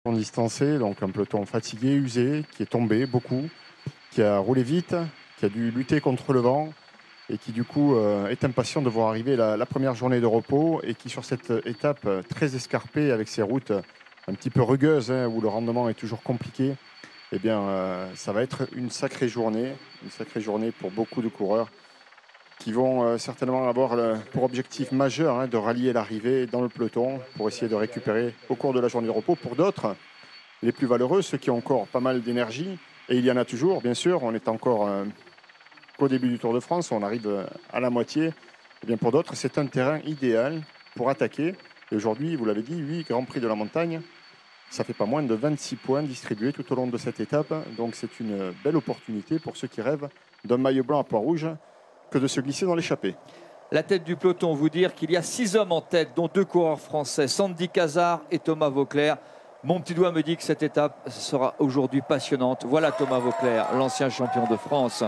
Distancé, donc un peloton fatigué, usé, qui est tombé beaucoup, qui a roulé vite, qui a dû lutter contre le vent et qui du coup est impatient de voir arriver la première journée de repos et qui sur cette étape très escarpée avec ses routes un petit peu rugueuses où le rendement est toujours compliqué, eh bien ça va être une sacrée journée pour beaucoup de coureurs qui vont certainement avoir pour objectif majeur de rallier l'arrivée dans le peloton pour essayer de récupérer au cours de la journée de repos. Pour d'autres, les plus valeureux, ceux qui ont encore pas mal d'énergie, et il y en a toujours, bien sûr, on est encore qu'au début du Tour de France, on arrive à la moitié. Et bien pour d'autres, c'est un terrain idéal pour attaquer. Et aujourd'hui, vous l'avez dit, 8 Grands Prix de la montagne, ça fait pas moins de 26 points distribués tout au long de cette étape. Donc c'est une belle opportunité pour ceux qui rêvent d'un maillot blanc à pois rouge que de se glisser dans l'échappée. La tête du peloton, vous dire qu'il y a 6 hommes en tête, dont 2 coureurs français, Sandy Cazard et Thomas Voeckler. Mon petit doigt me dit que cette étape sera aujourd'hui passionnante. Voilà Thomas Voeckler, l'ancien champion de France,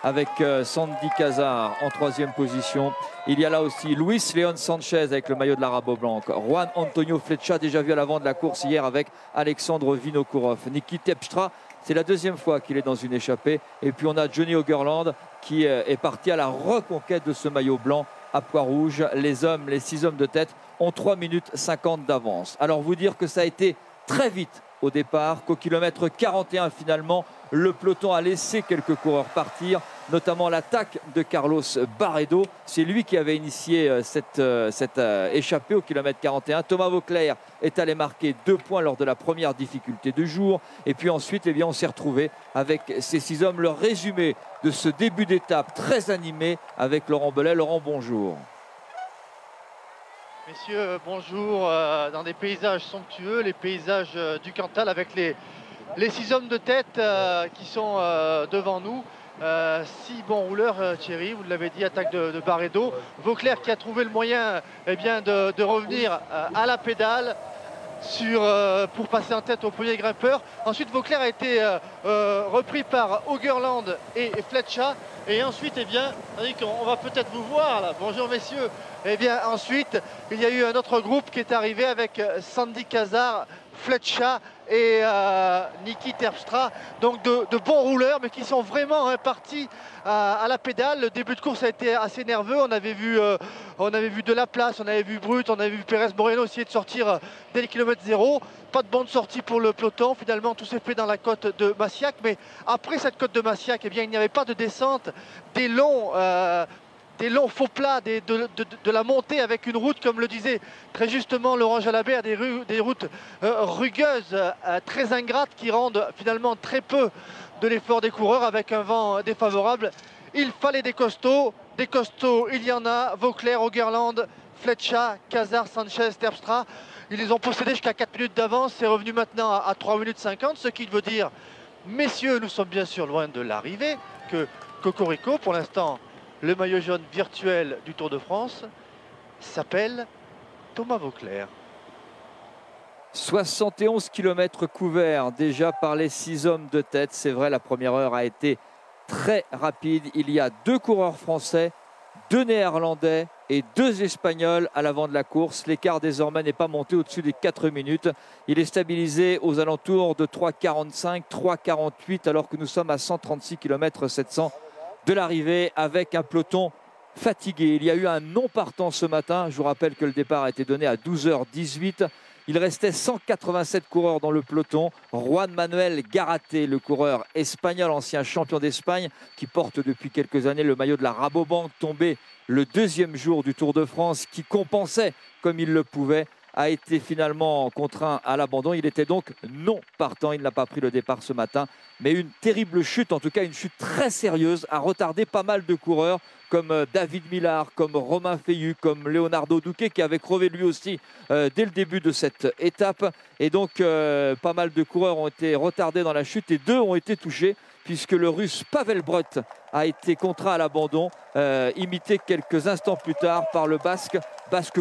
avec Sandy Cazard en 3e position. Il y a là aussi Luis León Sanchez avec le maillot de la Rabobank. Juan Antonio Flecha, déjà vu à l'avant de la course hier avec Alexandre Vinokourov. Niki Terpstra, c'est la 2e fois qu'il est dans une échappée. Et puis on a Johnny Ogerland qui est parti à la reconquête de ce maillot blanc à pois rouge. Les 6 hommes de tête ont 3 minutes 50 d'avance. Alors vous dire que ça a été très vite au départ, qu'au kilomètre 41 finalement, le peloton a laissé quelques coureurs partir, notamment l'attaque de Carlos Barredo. C'est lui qui avait initié cette échappée au kilomètre 41. Thomas Voeckler est allé marquer 2 points lors de la première difficulté du jour. Et puis ensuite, on s'est retrouvé avec ces 6 hommes. Le résumé de ce début d'étape très animé avec Laurent Belay. Laurent, bonjour. Messieurs, bonjour. Dans des paysages somptueux, les paysages du Cantal avec les 6 hommes de tête qui sont devant nous. 6 bons rouleurs, Thierry, vous l'avez dit, attaque de Barredo. Voeckler qui a trouvé le moyen de revenir à la pédale pour passer en tête au premier grimpeur. Ensuite, Voeckler a été repris par Ogerland et Flecha. Et ensuite, on va peut-être vous voir là. Bonjour messieurs. Ensuite, il y a eu un autre groupe qui est arrivé avec Sandy Cazard, Flecha et Niki Terpstra. Donc de bons rouleurs, mais qui sont vraiment partis à la pédale. Le début de course a été assez nerveux. On avait vu de la place, on avait vu Brut, on avait vu Pérez Moreno essayer de sortir dès le kilomètre 0. Pas de bonne sortie pour le peloton. Finalement, tout s'est fait dans la côte de Massiac. Mais après cette côte de Massiac, il n'y avait pas de descente. Des longs faux plats, de la montée avec une route, comme le disait très justement Laurent Jalabert, des routes rugueuses, très ingrates, qui rendent finalement très peu de l'effort des coureurs avec un vent défavorable. Il fallait des costauds, il y en a. Voeckler, Ogerland, Flecha, Cazard, Sanchez, Terpstra. Ils les ont possédés jusqu'à 4 minutes d'avance. C'est revenu maintenant à 3 minutes 50, ce qui veut dire, messieurs, nous sommes bien sûr loin de l'arrivée, que Cocorico, pour l'instant, le maillot jaune virtuel du Tour de France, s'appelle Thomas Voeckler. 71 km couverts déjà par les 6 hommes de tête. C'est vrai, la première heure a été très rapide. Il y a 2 coureurs français, 2 néerlandais et 2 espagnols à l'avant de la course. L'écart désormais n'est pas monté au-dessus des 4 minutes. Il est stabilisé aux alentours de 3,45, 3,48 alors que nous sommes à 136 km 700 de l'arrivée avec un peloton fatigué. Il y a eu un non partant ce matin. Je vous rappelle que le départ a été donné à 12h18. Il restait 187 coureurs dans le peloton. Juan Manuel Garate, le coureur espagnol, ancien champion d'Espagne, qui porte depuis quelques années le maillot de la Rabobank, tombé le 2e jour du Tour de France, qui compensait comme il le pouvait, a été finalement contraint à l'abandon. Il était donc non partant. Il n'a pas pris le départ ce matin. Mais une terrible chute, en tout cas une chute très sérieuse, a retardé pas mal de coureurs comme David Millar, comme Romain Feillu, comme Leonardo Duque qui avait crevé lui aussi dès le début de cette étape. Et donc pas mal de coureurs ont été retardés dans la chute et 2 ont été touchés puisque le russe Pavel Brut a été contraint à l'abandon, imité quelques instants plus tard par le basque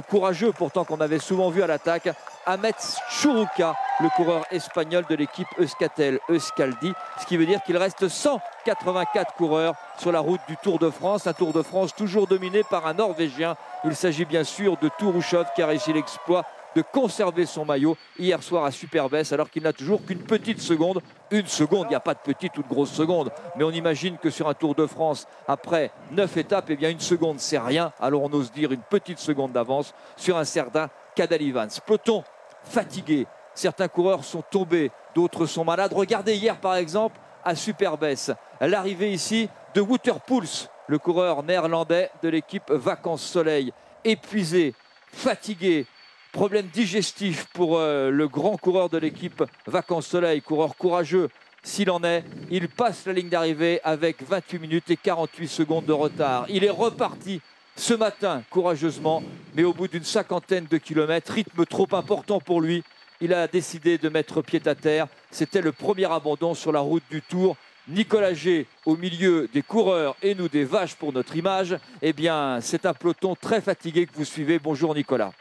courageux pourtant qu'on avait souvent vu à l'attaque, Ahmet Churuca, le coureur espagnol de l'équipe Euskaltel-Euskaldi, ce qui veut dire qu'il reste 184 coureurs sur la route du Tour de France, un Tour de France toujours dominé par un Norvégien. Il s'agit bien sûr de Tourouchov qui a réussi l'exploit de conserver son maillot hier soir à Superbès, alors qu'il n'a toujours qu'une petite seconde. Une seconde, il n'y a pas de petite ou de grosse seconde, mais on imagine que sur un Tour de France, après 9 étapes, eh bien une seconde, c'est rien. Alors on ose dire une petite seconde d'avance sur un certain Cadel Evans. Peloton fatigué, certains coureurs sont tombés, d'autres sont malades. Regardez hier par exemple à Superbès, l'arrivée ici de Wouter Poels, le coureur néerlandais de l'équipe Vacances Soleil, épuisé, fatigué, problème digestif pour le grand coureur de l'équipe Vacances Soleil, coureur courageux s'il en est. Il passe la ligne d'arrivée avec 28 minutes et 48 secondes de retard. Il est reparti ce matin courageusement, mais au bout d'une cinquantaine de kilomètres, rythme trop important pour lui, il a décidé de mettre pied à terre. C'était le premier abandon sur la route du Tour. Nicolas G au milieu des coureurs et nous des vaches pour notre image. Eh bien, c'est un peloton très fatigué que vous suivez. Bonjour Nicolas.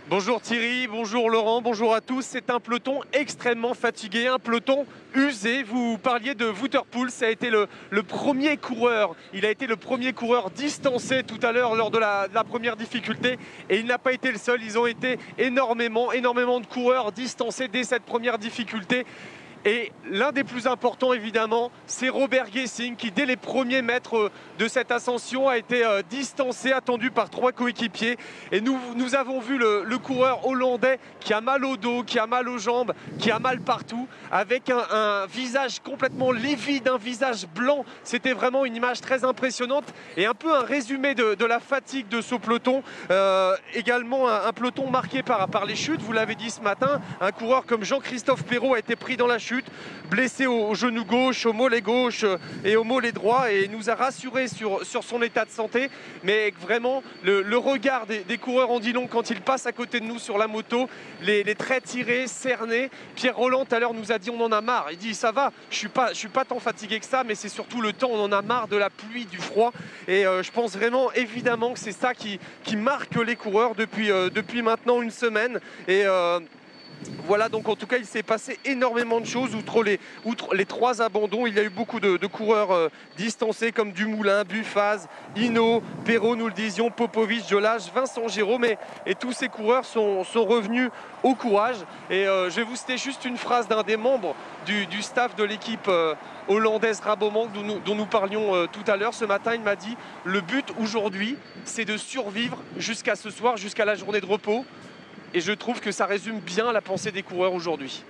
Bonjour Thierry, bonjour Laurent, bonjour à tous. C'est un peloton extrêmement fatigué, un peloton usé. Vous parliez de Wouter Poels, ça a été le premier coureur. Il a été le premier coureur distancé tout à l'heure lors de la première difficulté. Et il n'a pas été le seul, ils ont été énormément de coureurs distancés dès cette première difficulté. Et l'un des plus importants, évidemment, c'est Robert Gesing qui, dès les premiers mètres de cette ascension, a été distancé, attendu par 3 coéquipiers. Et nous avons vu le coureur hollandais qui a mal au dos, qui a mal aux jambes, qui a mal partout, avec un visage complètement livide, un visage blanc. C'était vraiment une image très impressionnante et un peu un résumé de la fatigue de ce peloton. Également un peloton marqué par les chutes, vous l'avez dit ce matin. Un coureur comme Jean-Christophe Perrault a été pris dans la chute, blessé au genou gauche, au mollet gauche et au mollet droit, et nous a rassuré sur son état de santé. Mais vraiment, le regard des coureurs en dit long quand ils passent à côté de nous sur la moto, les traits tirés, cernés. Pierre Rolland tout à l'heure nous a dit on en a marre. Il dit ça va, je suis pas tant fatigué que ça, mais c'est surtout le temps, on en a marre de la pluie, du froid. Et je pense vraiment évidemment que c'est ça qui marque les coureurs depuis maintenant une semaine. Et voilà, donc en tout cas il s'est passé énormément de choses. Outre les 3 abandons, il y a eu beaucoup de coureurs distancés comme Dumoulin, Buffaz, Hinault, Perrault, nous le disions, Popovic, Jolage, Vincent Giraud, et tous ces coureurs sont revenus au courage. Et je vais vous citer juste une phrase d'un des membres du staff de l'équipe hollandaise Rabobank dont nous parlions tout à l'heure. Ce matin, il m'a dit « Le but aujourd'hui, c'est de survivre jusqu'à ce soir, jusqu'à la journée de repos ». Et je trouve que ça résume bien la pensée des coureurs aujourd'hui.